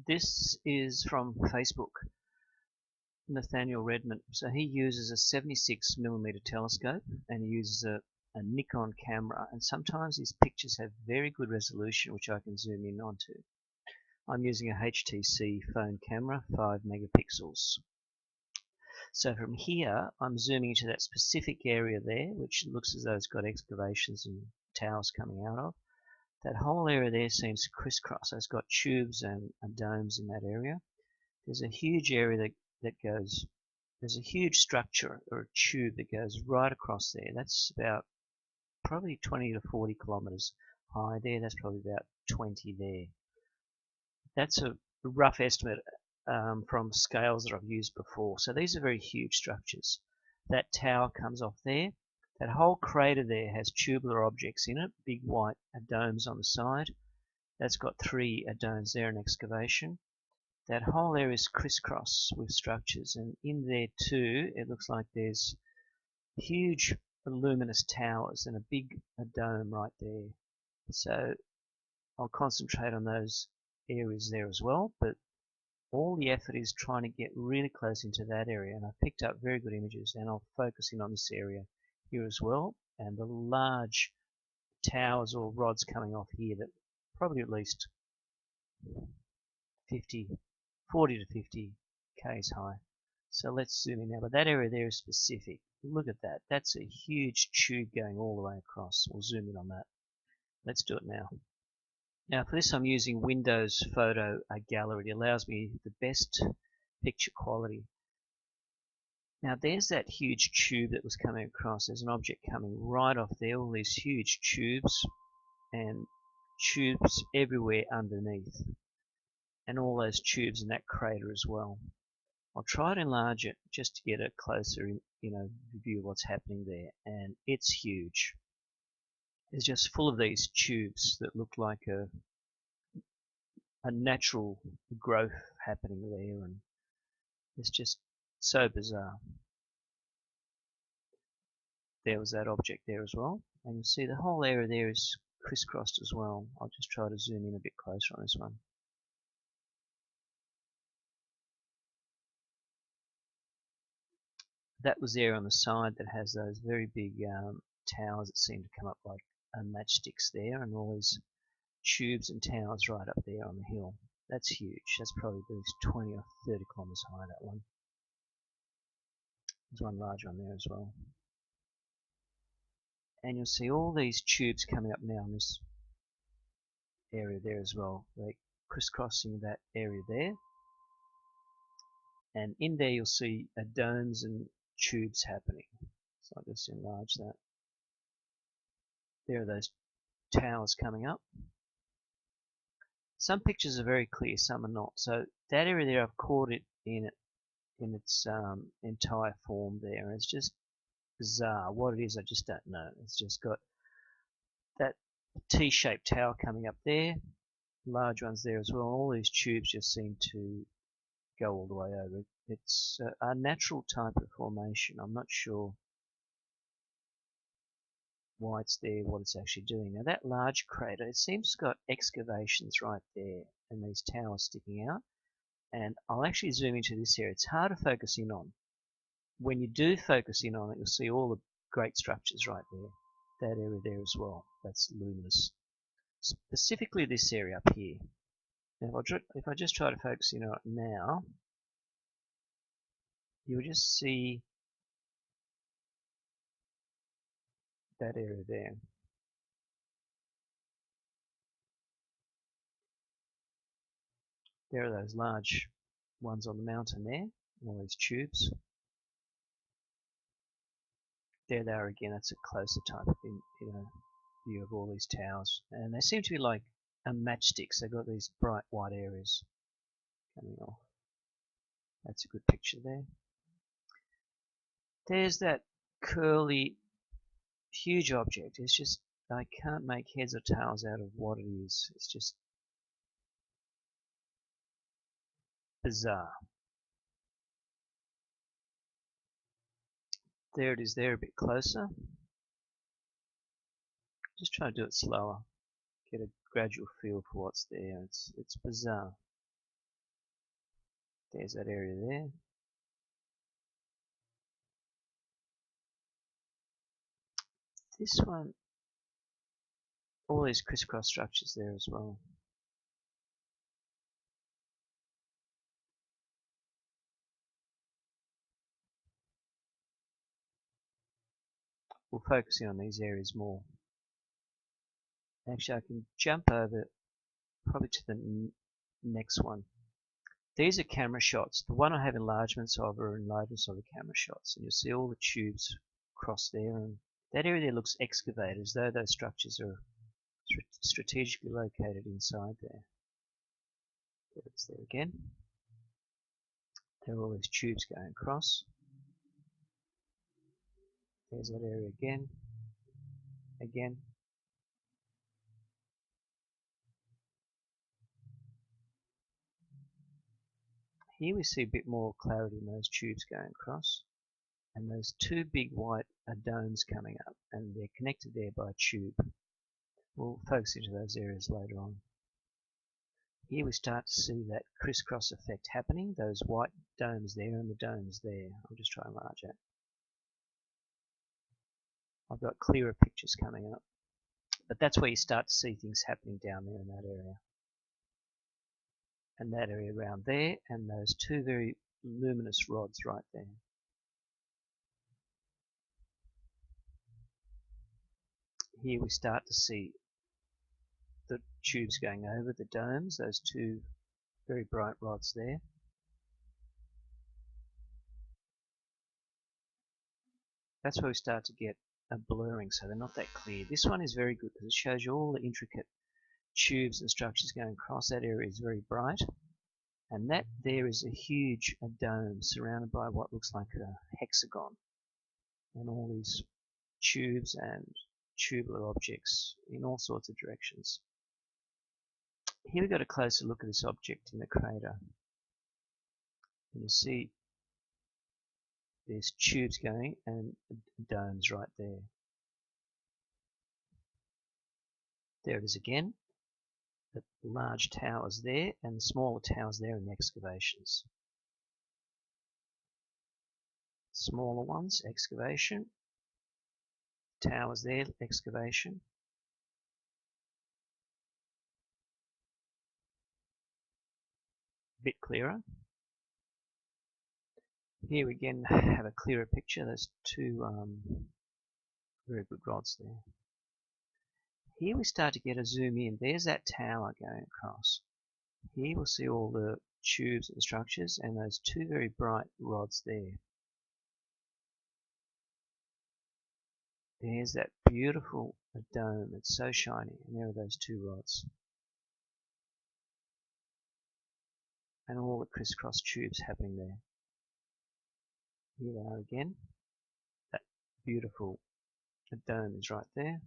This is from Facebook, Nathaniel Redman. So he uses a 76mm telescope and he uses a Nikon camera, and sometimes his pictures have very good resolution which I can zoom in onto. I'm using a HTC phone camera, 5 megapixels. So from here I'm zooming into that specific area there, which looks as though it's got excavations and towers coming out of. That whole area there seems to crisscross. So it's got tubes and domes in that area. There's a huge area that goes, there's a huge structure or a tube that goes right across there. That's about probably 20 to 40 kilometers high there. That's probably about 20 there. That's a rough estimate from scales that I've used before. So these are very huge structures. That tower comes off there. That whole crater there has tubular objects in it, big white domes on the side. That's got 3 domes there in excavation. That whole area is crisscross with structures, and in there too it looks like there's huge luminous towers and a big dome right there. So I'll concentrate on those areas there as well, but all the effort is trying to get really close into that area, and I've picked up very good images, and I'll focus in on this area here as well, and the large towers or rods coming off here that probably at least 40 to 50 k's high. So let's zoom in now, but that area there is specific. Look at that. That's a huge tube going all the way across. We'll zoom in on that. Let's do it now. Now for this I'm using Windows Photo Gallery. It allows me the best picture quality. Now there's that huge tube that was coming across. There's an object coming right off there, all these huge tubes and tubes everywhere underneath, and all those tubes in that crater as well. I'll try to enlarge it just to get a closer view of what's happening there, and it's huge. It's just full of these tubes that look like a natural growth happening there, and it's just so bizarre. There was that object there as well, and you'll see the whole area there is crisscrossed as well. I'll just try to zoom in a bit closer on this one. That was there on the side that has those very big towers that seem to come up like matchsticks there, and all these tubes and towers right up there on the hill. That's huge. That's probably at least 20 or 30 kilometers high, that one. There's one larger one there as well. And you'll see all these tubes coming up now in this area there as well. They're crisscrossing that area there. And in there you'll see domes and tubes happening. So I'll just enlarge that. There are those towers coming up. Some pictures are very clear, some are not. So that area there, I've caught it in its entire form there, and it's just bizarre. What it is, I just don't know. It's just got that T-shaped tower coming up there, large ones there as well. All these tubes just seem to go all the way over. It's a natural type of formation. I'm not sure why it's there, what it's actually doing. Now that large crater, it seems to have got excavations right there and these towers sticking out. And I'll actually zoom into this area. It's hard to focus in on. When you do focus in on it, you'll see all the great structures right there. That area there as well. That's luminous. Specifically this area up here. Now if I just try to focus in on it now, you'll just see that area there. There are those large ones on the mountain there, all these tubes. There they are again. That's a closer type of view of all these towers, and they seem to be like matchsticks. They've got these bright white areas coming off. That's a good picture there. There's that curly, huge object. It's just, I can't make heads or tails out of what it is. It's just bizarre. There it is there, a bit closer. Just try to do it slower. Get a gradual feel for what's there. It's bizarre. There's that area there. This one, all these crisscross structures there as well. We'll focus in on these areas more. Actually, I can jump over probably to the next one. These are camera shots. The one I have enlargements of are enlargements of the camera shots. And you'll see all the tubes across there. And that area there looks excavated, as though those structures are strategically located inside there. It's there again. There are all these tubes going across. There's that area again. Again. Here we see a bit more clarity in those tubes going across. And those two big white domes coming up. And they're connected there by a tube. We'll focus into those areas later on. Here we start to see that crisscross effect happening. Those white domes there and the domes there. I'll just try and enlarge that. I've got clearer pictures coming up. But that's where you start to see things happening down there in that area. And that area around there, and those two very luminous rods right there. Here we start to see the tubes going over the domes, those two very bright rods there. That's where we start to get a blurring, so they're not that clear. This one is very good because it shows you all the intricate tubes and structures going across. That area is very bright, and that there is a huge dome surrounded by what looks like a hexagon, and all these tubes and tubular objects in all sorts of directions. Here we've got a closer look at this object in the crater. And you see there's tubes going and domes right there. There it is again. The large towers there and the smaller towers there in the excavations. Smaller ones, excavation. Towers there, excavation. A bit clearer. Here we again have a clearer picture. There's two very good rods there. Here we start to get a zoom in. There's that tower going across. Here we'll see all the tubes and structures and those two very bright rods there. There's that beautiful dome. It's so shiny. And there are those two rods. And all the crisscross tubes happening there. Here they are again. That beautiful dome is right there.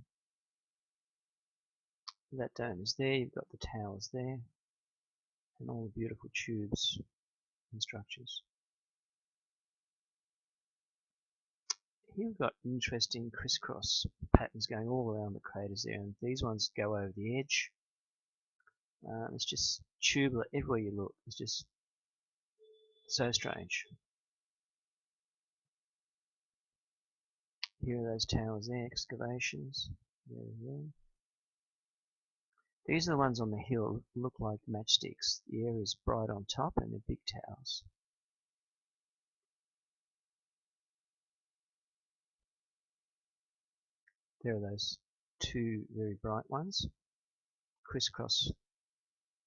That dome is there. You've got the towers there. And all the beautiful tubes and structures. Here we've got interesting crisscross patterns going all around the craters there, and these ones go over the edge. It's just tubular everywhere you look. It's just so strange. Here are those towers there, excavations. There. These are the ones on the hill, look like matchsticks. The air is bright on top and they're big towers. There are those two very bright ones. Crisscross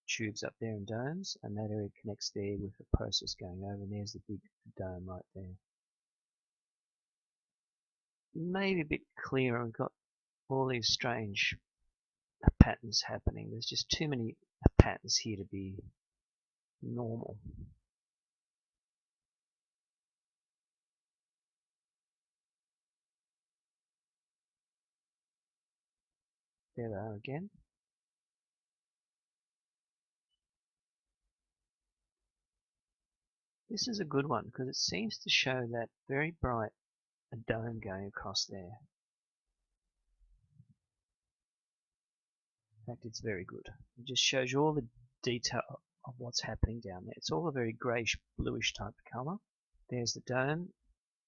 tubes up there and domes, and that area connects there with the process going over, and there's the big dome right there. Maybe a bit clearer. We've got all these strange patterns happening. There's just too many patterns here to be normal. There they are again. This is a good one because it seems to show that very bright dome going across there. In fact, it's very good. It just shows you all the detail of what's happening down there. It's all a very greyish bluish type of colour. There's the dome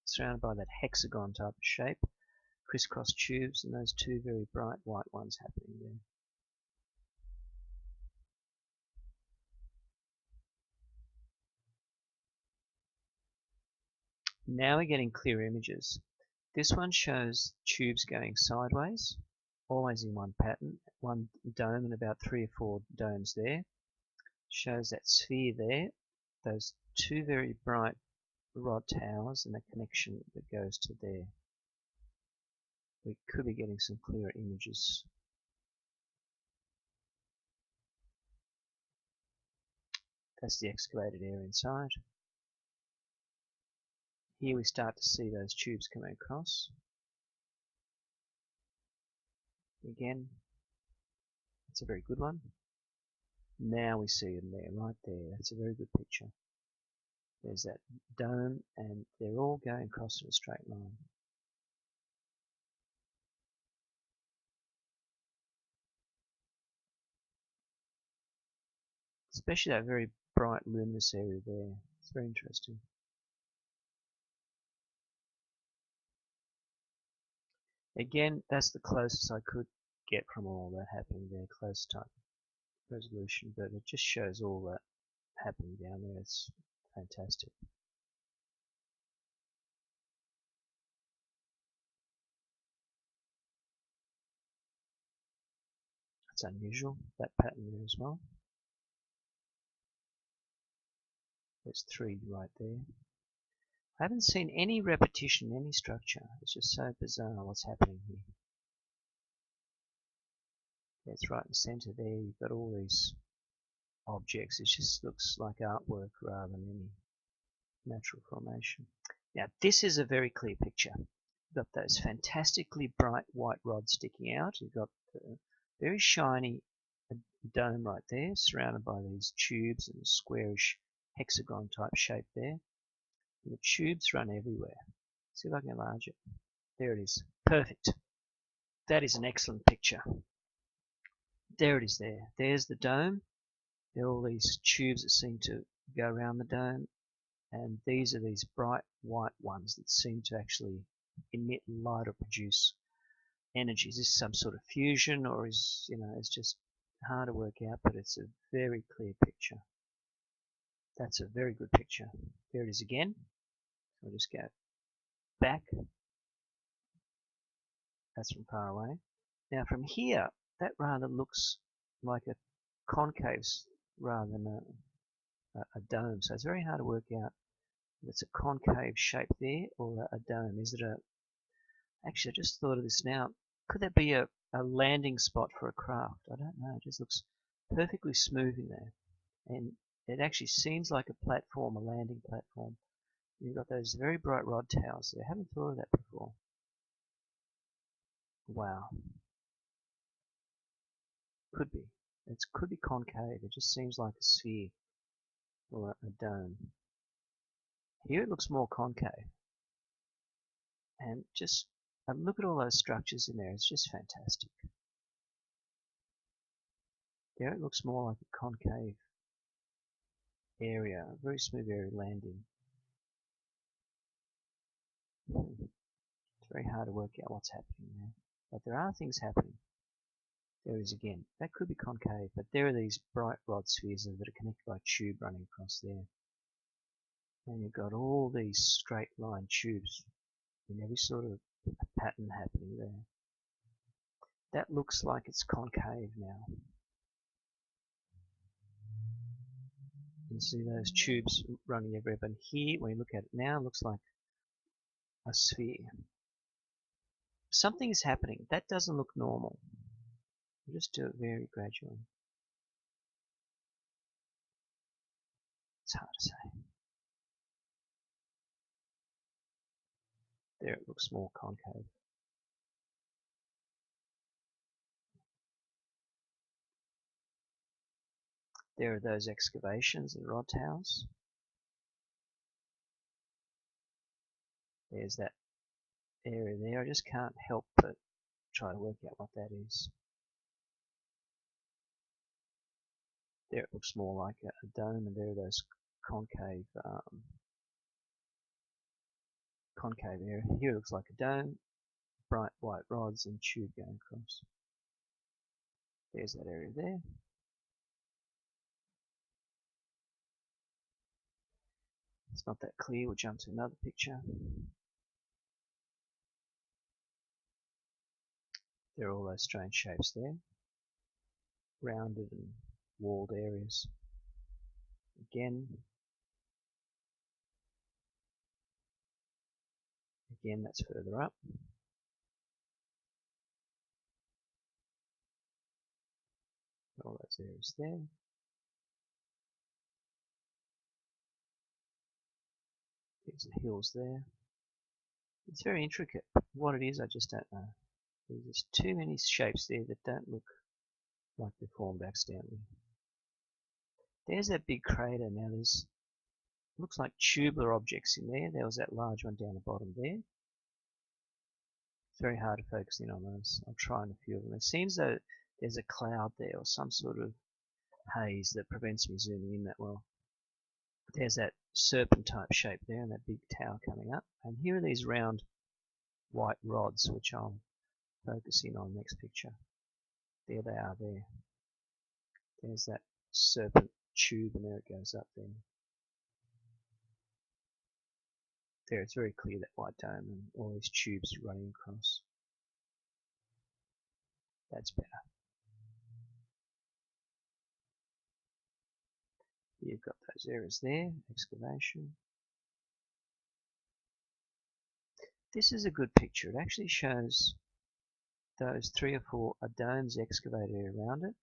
surrounded by that hexagon type of shape, crisscross tubes, and those two very bright white ones happening there. Now we're getting clear images. This one shows tubes going sideways, always in one pattern, one dome and about 3 or 4 domes there. Shows that sphere there, those two very bright rod towers and the connection that goes to there. We could be getting some clearer images. That's the excavated area inside. Here we start to see those tubes coming across. Again, that's a very good one. Now we see them there, right there. That's a very good picture. There's that dome and they're all going across in a straight line. Especially that very bright luminous area there. It's very interesting. Again, that's the closest I could get from all that happening there, close type resolution, but it just shows all that happening down there. It's fantastic. It's unusual, that pattern there as well. There's 3 right there. I haven't seen any repetition in any structure. It's just so bizarre what's happening here. It's right in the center there. You've got all these objects. It just looks like artwork rather than any natural formation. Now this is a very clear picture. You've got those fantastically bright white rods sticking out. You've got the very shiny dome right there, surrounded by these tubes and a squarish hexagon type shape there. And the tubes run everywhere. See if I can enlarge it. There it is. Perfect. That is an excellent picture. There it is there. There's the dome. There are all these tubes that seem to go around the dome. And these are these bright white ones that seem to actually emit light or produce energy. Is this some sort of fusion, or is, it's just hard to work out, but it's a very clear picture. That's a very good picture. There it is again. I'll just go back. That's from far away. Now from here, that rather looks like a concave rather than a dome. So it's very hard to work out if it's a concave shape there or a dome. Is it a... Actually, I just thought of this now. Could that be a landing spot for a craft? I don't know. It just looks perfectly smooth in there. And it actually seems like a platform, a landing platform. You've got those very bright rod towers there. I haven't thought of that before. Wow. Could be. It could be concave. It just seems like a sphere or a dome. Here it looks more concave. And just look at all those structures in there. It's just fantastic. There it looks more like a concave area, a very smooth area landing. It's very hard to work out what's happening there. But there are things happening. There is again. That could be concave, but there are these bright rod spheres that are connected by a tube running across there. And you've got all these straight line tubes in every sort of pattern happening there. That looks like it's concave now. You can see those tubes running everywhere, but here, when you look at it now, it looks like a sphere. Something is happening. That doesn't look normal. We'll just do it very gradually. It's hard to say. There it looks more concave. There are those excavations and rod towers. There's that area there. I just can't help but try to work out what that is. There it looks more like a dome, and there are those concave area. Here it looks like a dome, bright white rods and tube going across. There's that area there. It's not that clear. We'll jump to another picture. There are all those strange shapes there, rounded and walled areas. Again, that's further up. All those areas there. There's the hills there. It's very intricate. What it is, I just don't know. There's just too many shapes there that don't look like they're formed accidentally. There's that big crater. Now there's looks like tubular objects in there. There was that large one down the bottom there. It's very hard to focus in on those. I'm trying a few of them. It seems though there's a cloud there or some sort of haze that prevents me zooming in that well. There's that serpent type shape there and that big tower coming up. And here are these round white rods which I'll focus in on next picture. There they are there. There's that serpent tube and there it goes up there. There it's very clear, that white dome and all these tubes running across. That's better. You've got those areas there, excavation. This is a good picture. It actually shows those 3 or 4 domes excavated around it.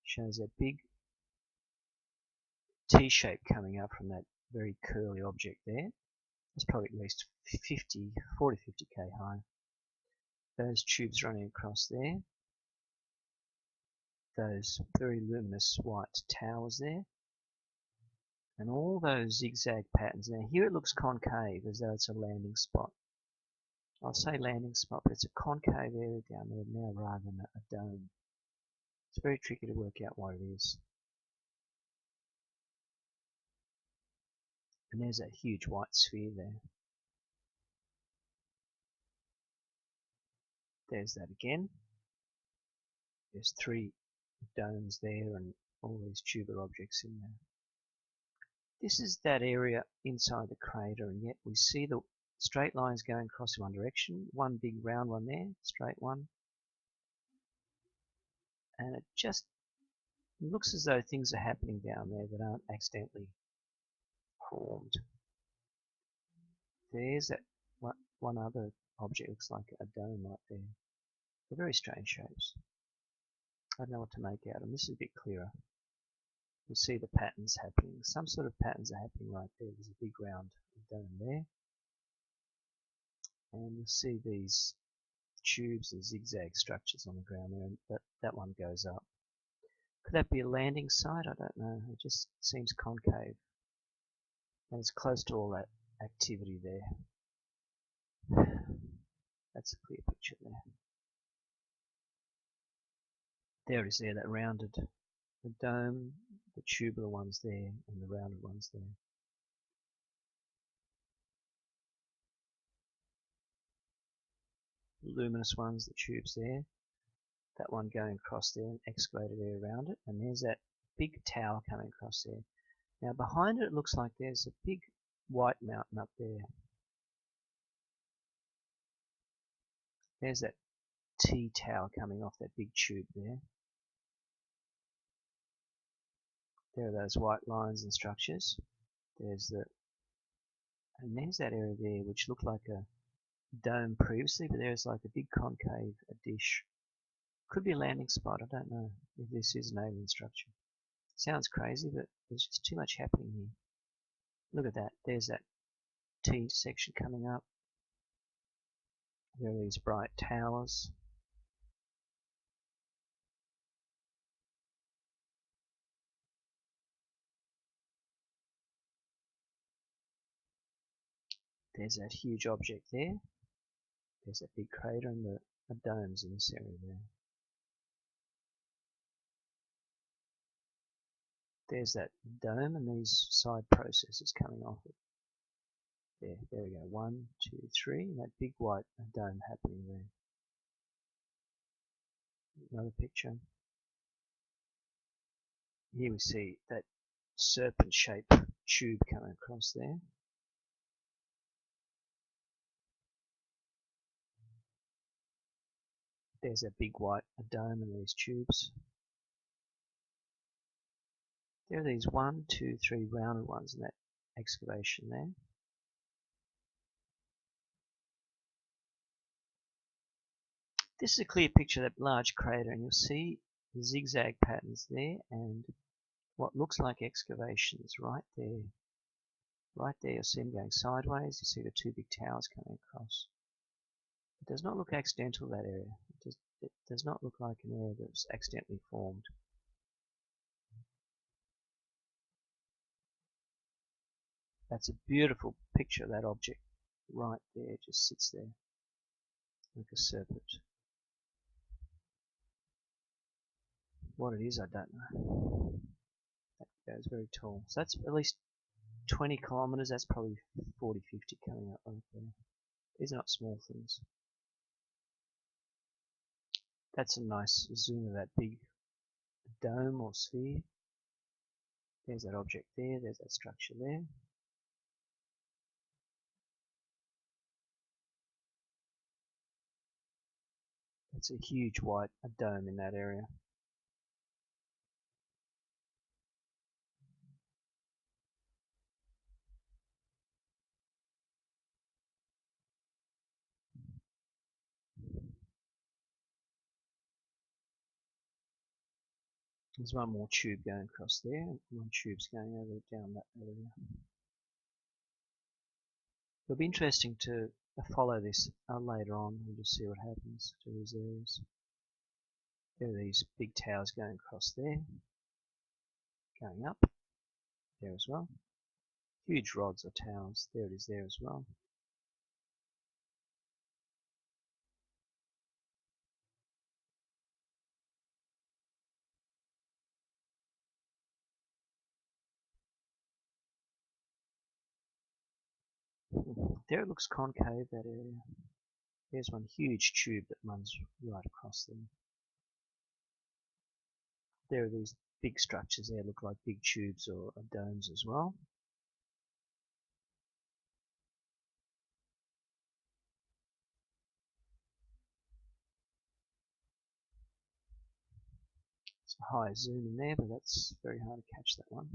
Shows that big T-shape coming up from that very curly object there. It's probably at least 40, 50k high. Those tubes running across there. Those very luminous white towers there. And all those zigzag patterns. Now here it looks concave as though it's a landing spot. I'll say landing spot, but it's a concave area down there now rather than a dome. It's very tricky to work out what it is. And there's that huge white sphere there. There's that again. There's 3 domes there and all these tubular objects in there. This is that area inside the crater, and yet we see the straight lines going across in one direction. One big round one there, straight one. And it just looks as though things are happening down there that aren't accidentally formed. There's that one other object, looks like a dome right there. They're very strange shapes. I don't know what to make out of them. This is a bit clearer. You'll see the patterns happening. Some sort of patterns are happening right there. There's a big round dome there. And you'll see these tubes and zigzag structures on the ground there, and that one goes up. Could that be a landing site? I don't know. It just seems concave. And it's close to all that activity there. That's a clear picture there. There it is there, that rounded, the dome, the tubular ones there, and the rounded ones there. The luminous ones, the tubes there. That one going across there, an excavated area around it, and there's that big tower coming across there. Now behind it, it looks like there's a big white mountain up there. There's that T tower coming off that big tube there. There are those white lines and structures. There's that area there which looked like a dome previously, but there's like a big concave dish. Could be a landing spot, I don't know if this is an alien structure. Sounds crazy, but there's just too much happening here. Look at that, there's that T section coming up. There are these bright towers. There's that huge object there. There's that big crater and the domes in this area there. There's that dome and these side processes coming off it. There we go. 1, 2, 3. That big white dome happening there. Another picture. Here we see that serpent-shaped tube coming across there. There's a big white dome and these tubes. There are these 1, 2, 3 rounded ones in that excavation there. This is a clear picture of that large crater, and you'll see the zigzag patterns there and what looks like excavations right there. Right there you'll see them going sideways. You see the two big towers coming across. It does not look accidental, that area. It does not look like an area that was accidentally formed. That's a beautiful picture of that object right there. It just sits there like a serpent. What it is, I don't know. That goes very tall. So that's at least 20 kilometers. That's probably 40, 50 coming up right there. These are not small things. That's a nice zoom of that big dome or sphere. There's that object there. There's that structure there. That's a huge white dome in that area. There's one more tube going across there, and one tube's going over down that area. It'll be interesting to follow this later on and just see what happens to these areas. There are these big towers going across there, going up there as well. Huge rods or towers. There it is there as well. There it looks concave, that area. There's one huge tube that runs right across there. There are these big structures there, look like big tubes or domes as well. It's a high zoom in there, but that's very hard to catch that one.